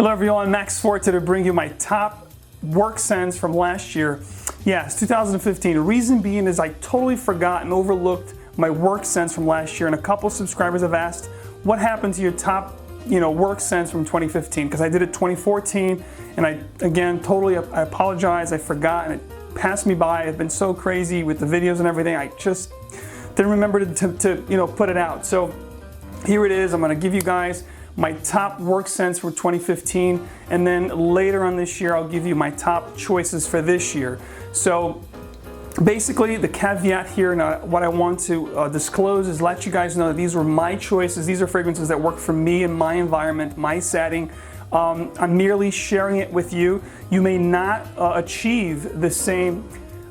Hello everyone, maxforti to bring you my top work scents from last year. Yes, 2015. The reason being is I totally forgot and overlooked my work scents from last year, and a couple subscribers have asked, what happened to your top work scents from 2015? Because I did it 2014, and I apologize, I forgot, and it passed me by. I've been so crazy with the videos and everything, I just didn't remember to put it out. So here it is. I'm going to give you guys my top work scents for 2015, and then later on this year I'll give you my top choices for this year. So basically the caveat here, and what I want to disclose is let you guys know that these were my choices. These are fragrances that work for me and my environment, my setting. I'm merely sharing it with you. You may not achieve the same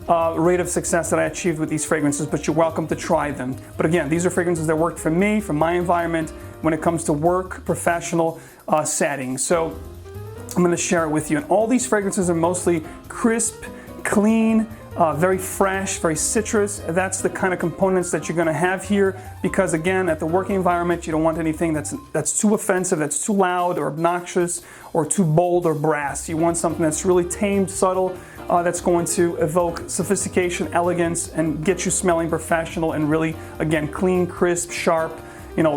rate of success that I achieved with these fragrances, but you're welcome to try them. But again, these are fragrances that work for me, for my environment, when it comes to work, professional settings. So I'm going to share it with you. And all these fragrances are mostly crisp, clean, very fresh, very citrus. That's the kind of components that you're going to have here, because again, at the working environment, you don't want anything that's too offensive, that's too loud or obnoxious or too bold or brass. You want something that's really tamed, subtle, that's going to evoke sophistication, elegance, and get you smelling professional and really, again, clean, crisp, sharp,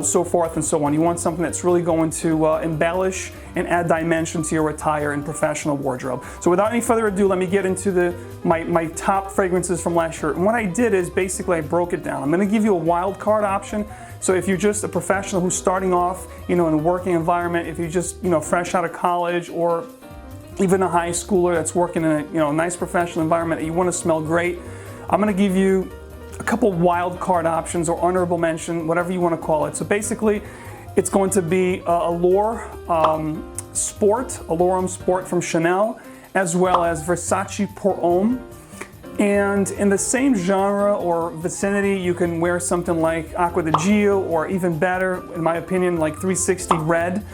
so forth and so on. You want something that's really going to embellish and add dimension to your attire and professional wardrobe. So without any further ado, let me get into my top fragrances from last year. And what I did is basically I broke it down. I'm going to give you a wild card option. So if you're just a professional who's starting off, in a working environment, if you're just, fresh out of college, or even a high schooler that's working in a nice professional environment and you want to smell great, I'm going to give you a couple wild card options, or honorable mention, whatever you want to call it. So basically, it's going to be Allure Sport, Allure Sport from Chanel, as well as Versace Pour Homme. And in the same genre or vicinity, you can wear something like Acqua di Gio, or even better, in my opinion, like 360 Red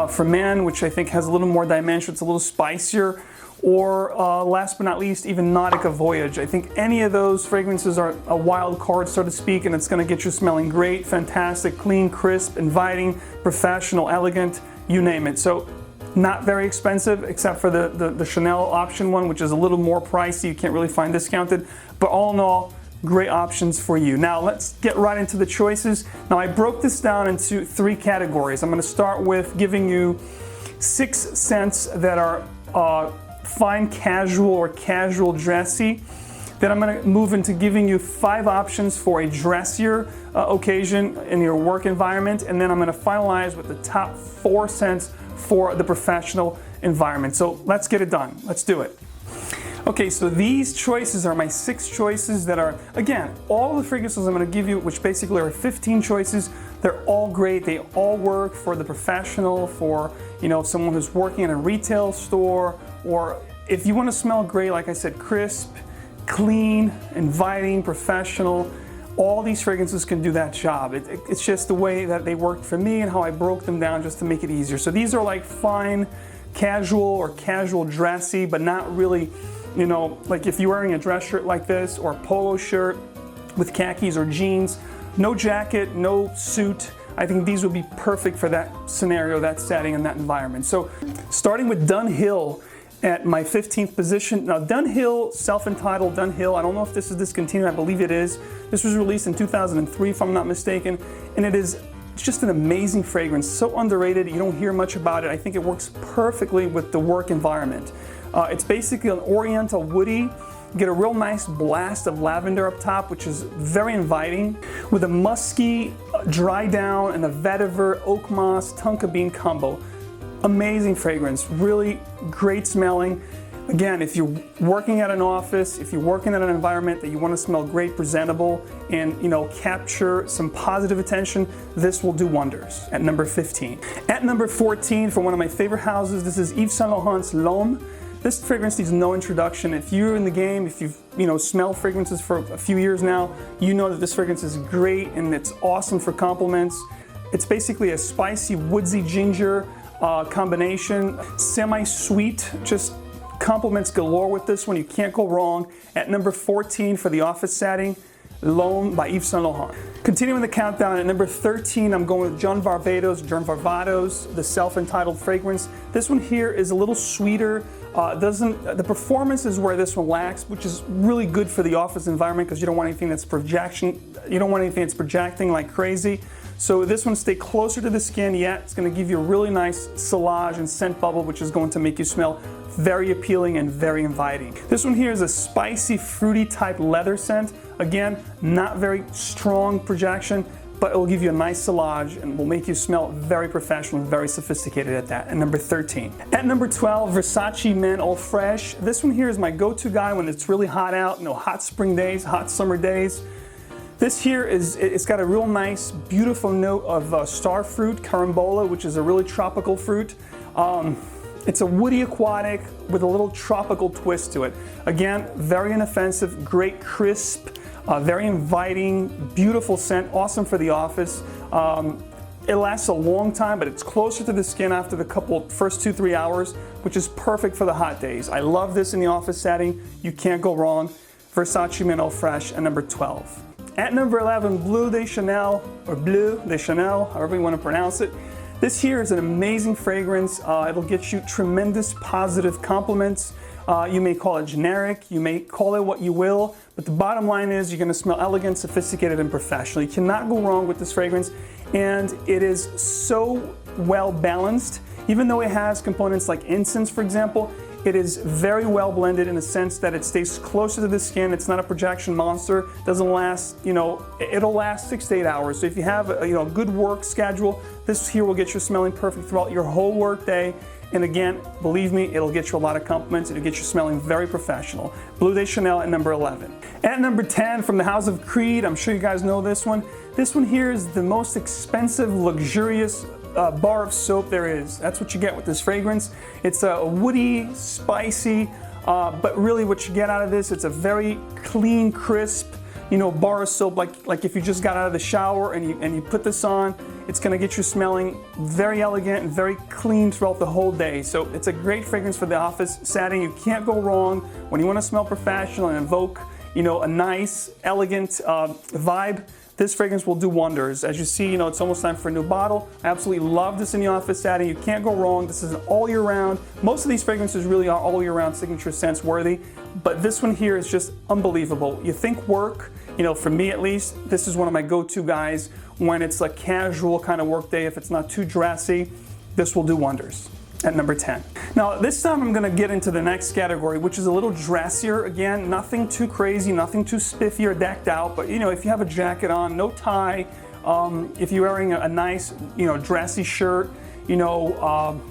for men, which I think has a little more dimension, it's a little spicier. Or last but not least, even Nautica Voyage. I think any of those fragrances are a wild card, so to speak, and it's going to get you smelling great, fantastic, clean, crisp, inviting, professional, elegant, you name it. So not very expensive, except for the Chanel option one, which is a little more pricey. You can't really find discounted, but all in all, great options for you. Now let's get right into the choices. Now I broke this down into 3 categories. I'm going to start with giving you 6 scents that are fine casual or casual dressy. Then I'm going to move into giving you 5 options for a dressier occasion in your work environment, and then I'm going to finalize with the top 4 scents for the professional environment. So let's get it done. Let's do it. Okay, so these choices are my 6 choices that are, again, all the fragrances I'm going to give you, which basically are 15 choices. They're all great. They all work for the professional, for someone who's working in a retail store, or if you want to smell great, like I said, crisp, clean, inviting, professional. All these fragrances can do that job. It's just the way that they worked for me and how I broke them down just to make it easier. So these are like fine, casual or casual dressy, but not really, like if you're wearing a dress shirt like this or a polo shirt with khakis or jeans, no jacket, no suit. I think these would be perfect for that scenario, that setting, and that environment. So starting with Dunhill at my 15th position. Now Dunhill, self-entitled Dunhill, I don't know if this is discontinued, I believe it is. This was released in 2003 if I'm not mistaken, and it's just an amazing fragrance, so underrated, you don't hear much about it. I think it works perfectly with the work environment. It's basically an oriental woody. You get a real nice blast of lavender up top, which is very inviting, with a musky dry down and a vetiver oak moss tonka bean combo. Amazing fragrance, really great smelling. Again, if you're working at an office, if you're working at an environment that you want to smell great, presentable, and capture some positive attention, this will do wonders at number 15. At number 14, for one of my favorite houses, this is Yves Saint Laurent's L'homme. This fragrance needs no introduction. If you're in the game, if you've smelled fragrances for a few years now, you know that this fragrance is great and it's awesome for compliments. It's basically a spicy, woodsy ginger combination, semi-sweet, just compliments galore with this one. You can't go wrong. At number 14 for the office setting, L'homme by YSL L'homme. Continuing the countdown, at number 13, I'm going with Varvatos, the self-entitled fragrance. This one here is a little sweeter. The performance is where this one lacks, which is really good for the office environment because you don't want anything that's projecting like crazy. So this one stay closer to the skin, yet it's going to give you a really nice sillage and scent bubble, which is going to make you smell very appealing and very inviting. This one here is a spicy, fruity type leather scent. Again, not very strong projection, but it will give you a nice sillage and will make you smell very professional and very sophisticated at that. At number 13. At number 12, Versave Man Eau Fraiche. This one here is my go-to guy when it's really hot out, hot spring days, hot summer days. This here it's got a real nice, beautiful note of star fruit, carambola, which is a really tropical fruit. It's a woody aquatic with a little tropical twist to it. Again, very inoffensive, great crisp, very inviting, beautiful scent, awesome for the office. It lasts a long time, but it's closer to the skin after the first 2-3 hours, which is perfect for the hot days. I love this in the office setting. You can't go wrong. Versave Man Eau Fraiche at number 12. At number 11, Bleu de CHANEL, or Bleu de CHANEL, however you want to pronounce it. This here is an amazing fragrance. It'll get you tremendous positive compliments. You may call it generic, you may call it what you will, but the bottom line is you're going to smell elegant, sophisticated, and professional. You cannot go wrong with this fragrance, and it is so well balanced. Even though it has components like incense, for example, it is very well blended in the sense that it stays closer to the skin. It's not a projection monster. Doesn't last, it'll last 6 to 8 hours. So if you have a good work schedule, this here will get you smelling perfect throughout your whole work day. And again, believe me, it'll get you a lot of compliments. It'll get you smelling very professional. Bleu de CHANEL at number 11. At number 10, from the house of Tweed, I'm sure you guys know this one. This one here is the most expensive, luxurious bar of soap there is. That's what you get with this fragrance. It's a woody, spicy, but really what you get out of this, it's a very clean, crisp, bar of soap. Like if you just got out of the shower and you put this on, it's going to get you smelling very elegant and very clean throughout the whole day. So it's a great fragrance for the office setting. You can't go wrong when you want to smell professional and invoke, a nice, elegant vibe. This fragrance will do wonders. As you see, it's almost time for a new bottle. I absolutely love this in the office setting. You can't go wrong. This is an all year round. Most of these fragrances really are all year round signature scents worthy, but this one here is just unbelievable. You think work, for me at least, this is one of my go-to guys when it's a casual kind of work day. If it's not too dressy, this will do wonders. At number 10. Now this time I'm going to get into the next category, which is a little dressier. Again, nothing too crazy, nothing too spiffy or decked out, but if you have a jacket on, no tie, if you're wearing a nice dressy shirt,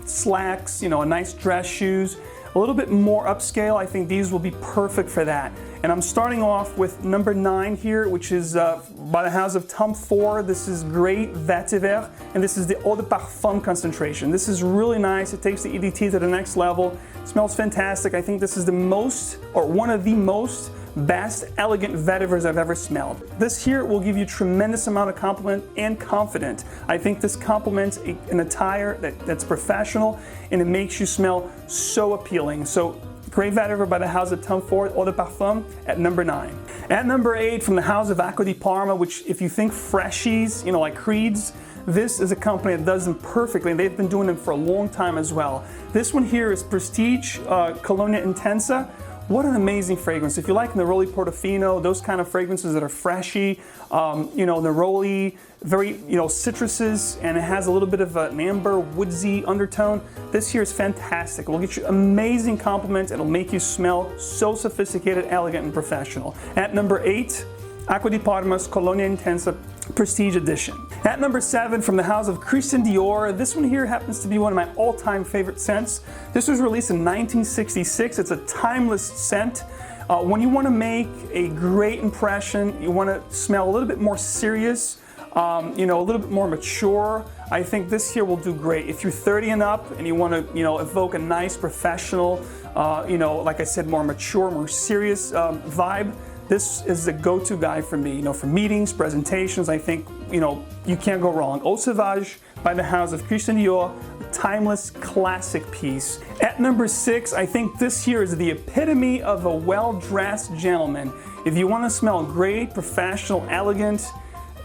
slacks, a nice dress shoes, a little bit more upscale, I think these will be perfect for that. And I'm starting off with number 9 here, which is by the house of Tom Ford. This is great Vetiver, and this is the eau de parfum concentration. This is really nice. It takes the EDT to the next level. It smells fantastic. I think this is the most, or one of the most best elegant Vetivers I've ever smelled. This here will give you tremendous amount of compliment and confidence. I think this complements an attire that's professional, and it makes you smell so appealing. So great Vetiver by the house of Tom Ford, Eau de Parfum at number 9. At number 8, from the house of Acqua di Parma, which if you think freshies, like Creeds, this is a company that does them perfectly, and they've been doing them for a long time as well. This one here is Prestige Colonia Intensa. What an amazing fragrance. If you like Neroli Portofino, those kind of fragrances that are freshy, Neroli, very, citruses, and it has a little bit of an amber, woodsy undertone. This here is fantastic. It will get you amazing compliments. It'll make you smell so sophisticated, elegant, and professional. At number 8, Acqua di Parma's Colonia Intensa Prestige Edition. At number 7, from the house of Christian Dior, this one here happens to be one of my all-time favorite scents. This was released in 1966. It's a timeless scent. When you want to make a great impression, you want to smell a little bit more serious, a little bit more mature, I think this here will do great. If you're 30 and up and you want to, evoke a nice professional, like I said, more mature, more serious vibe, this is the go-to guy for me, for meetings, presentations. I think, you can't go wrong. Eau Sauvage by the house of Christian Dior, a timeless classic piece. At number 6, I think this here is the epitome of a well-dressed gentleman. If you want to smell great, professional, elegant,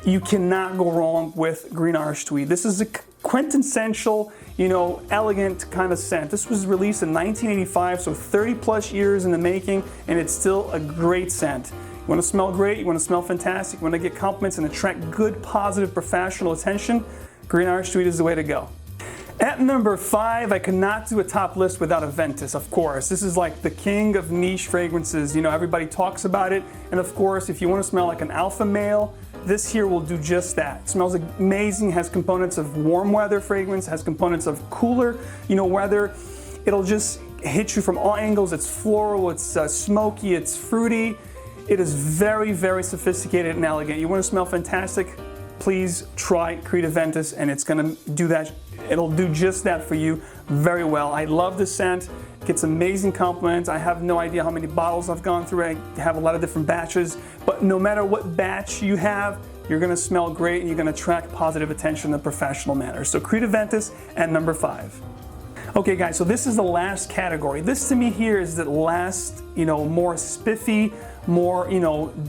you cannot go wrong with Green Irish Tweed. This is a quintessential, elegant kind of scent. This was released in 1985, so 30 plus years in the making, and it's still a great scent. You want to smell great, you want to smell fantastic, you want to get compliments and attract good, positive, professional attention, Green Irish Tweed is the way to go. At number 5, I could not do a top list without AVENTUS, of course. This is like the king of niche fragrances. Everybody talks about it. And of course, if you want to smell like an alpha male, this here will do just that. It smells amazing, has components of warm weather fragrance, has components of cooler, weather. It'll just hit you from all angles. It's floral, it's smoky, it's fruity. It is very, very sophisticated and elegant. You want to smell fantastic? Please try Creed AVENTUS, and it's going to do that. It'll do just that for you very well. I love the scent. It gets amazing compliments. I have no idea how many bottles I've gone through. I have a lot of different batches, but no matter what batch you have, you're going to smell great and you're going to attract positive attention in a professional manner. So Creed AVENTUS at number 5. Okay guys, so this is the last category. This to me here is the last, more spiffy, more,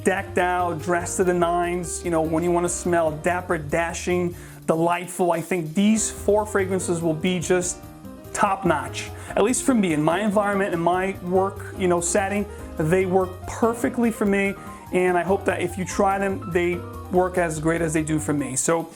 decked out, dressed to the nines, when you want to smell dapper, dashing, delightful. I think these 4 fragrances will be just top notch. At least for me, in my environment, in my work, setting, they work perfectly for me. And I hope that if you try them, they work as great as they do for me. So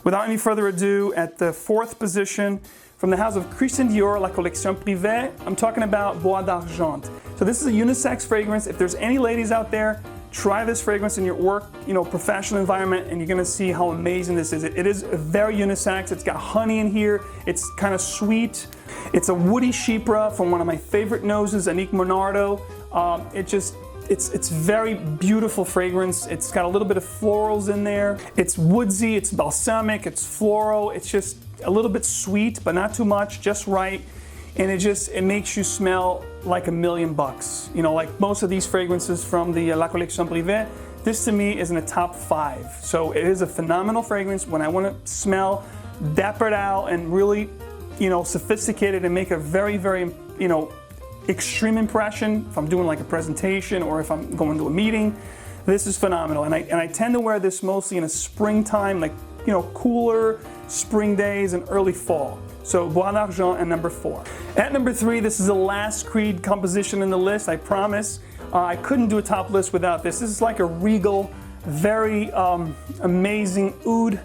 without any further ado, at the 4th position, from the house of Christian Dior, La Collection Privée, I'm talking about Bois d'Argent. So this is a unisex fragrance. If there's any ladies out there, try this fragrance in your work, professional environment, and you're gonna see how amazing this is. It is very unisex. It's got honey in here. It's kind of sweet. It's a woody chypre from one of my favorite noses, Annick Monardo. It's very beautiful fragrance. It's got a little bit of florals in there. It's woodsy, it's balsamic, it's floral. It's just a little bit sweet, but not too much, just right. And it makes you smell like $1,000,000. Like most of these fragrances from the La Collection Privée, this to me is in the top 5. So it is a phenomenal fragrance when I want to smell dappered out and really, sophisticated and make a very, very, extreme impression. If I'm doing like a presentation or if I'm going to a meeting, this is phenomenal. And I tend to wear this mostly in a springtime, like, cooler spring days and early fall. So Bois d'Argent at number 4. At number 3, this is the last Creed composition in the list, I promise. I couldn't do a top list without this. This is like a regal, very amazing oud.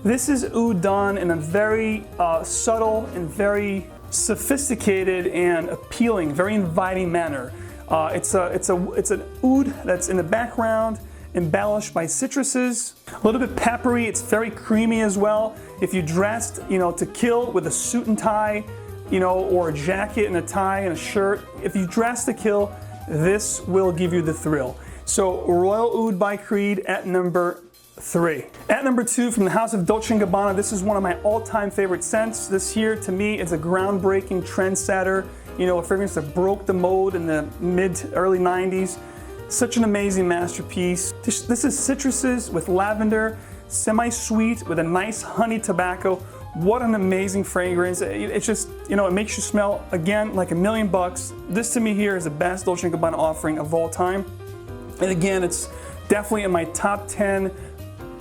This is oud done in a very subtle and very sophisticated and appealing, very inviting manner. It's an oud that's in the background, embellished by citruses, a little bit peppery. It's very creamy as well. If you dressed, to kill with a suit and tie, or a jacket and a tie and a shirt, if you dress to kill, this will give you the thrill. So Royal Oud by Creed at number 3. At number 2, from the house of Dolce & Gabbana, this is one of my all-time favorite scents. This here, to me, is a groundbreaking trendsetter. A fragrance that broke the mold in the early 90s. Such an amazing masterpiece. This is citruses with lavender, semi-sweet with a nice honey tobacco. What an amazing fragrance. It's just, it makes you smell, again, like $1,000,000. This to me here is the best Dolce & Gabbana offering of all time. And again, it's definitely in my top 10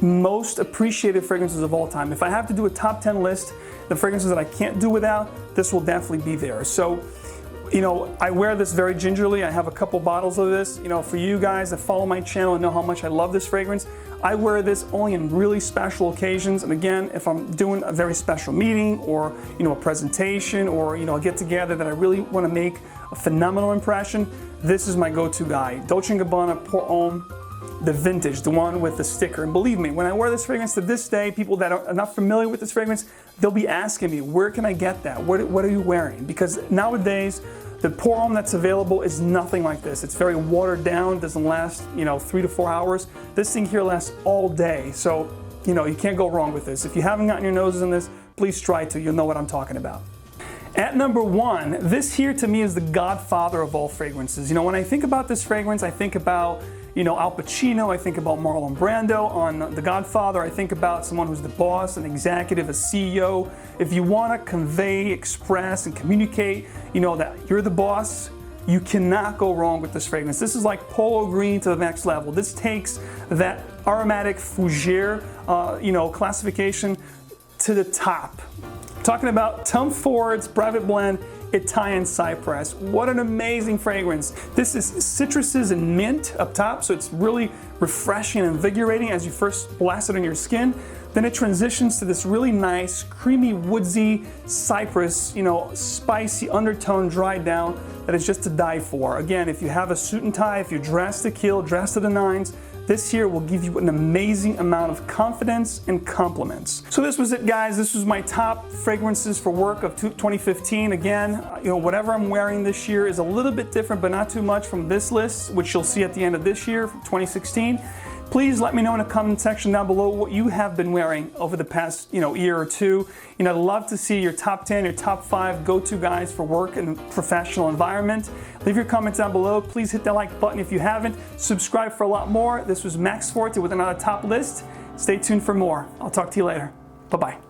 most appreciated fragrances of all time. If I have to do a top 10 list, the fragrances that I can't do without, this will definitely be there. So, I wear this very gingerly. I have a couple bottles of this. For you guys that follow my channel and know how much I love this fragrance, I wear this only in really special occasions. And again, if I'm doing a very special meeting or, a presentation or, a get together that I really want to make a phenomenal impression, this is my go-to guy. Dolce & Gabbana Pour Homme, the vintage, the one with the sticker. And believe me, when I wear this fragrance to this day, people that are not familiar with this fragrance, they'll be asking me, where can I get that? What are you wearing? Because nowadays, the Pour Homme that's available is nothing like this. It's very watered down, doesn't last, 3 to 4 hours. This thing here lasts all day. So, you can't go wrong with this. If you haven't gotten your noses in this, please try to. You'll know what I'm talking about. At number 1, this here to me is the godfather of all fragrances. When I think about this fragrance, I think about Al Pacino, I think about Marlon Brando on The Godfather, I think about someone who's the boss, an executive, a CEO. If you want to convey, express, and communicate, that you're the boss, You cannot go wrong with this fragrance. This is like polo green to the next level. This takes that aromatic fougere, classification to the top. Talking about Tom Ford's private blend, Italian Cypress. What an amazing fragrance. This is citruses and mint up top, so it's really refreshing and invigorating as you first blast it on your skin. Then it transitions to this really nice, creamy, woodsy cypress, spicy undertone dried down that is just to die for. Again, if you have a suit and tie, if you dress to kill, dress to the nines, this here will give you an amazing amount of confidence and compliments. So this was it, guys. This was my top fragrances for work of 2015. Again, whatever I'm wearing this year is a little bit different, but not too much from this list, which you'll see at the end of this year, 2016. Please let me know in the comment section down below what you have been wearing over the past year or two. I'd love to see your top 10, your top 5 go-to guys for work in a professional environment. Leave your comments down below. Please hit that like button if you haven't. Subscribe for a lot more. This was maxforti with another top list. Stay tuned for more. I'll talk to you later. Bye-bye.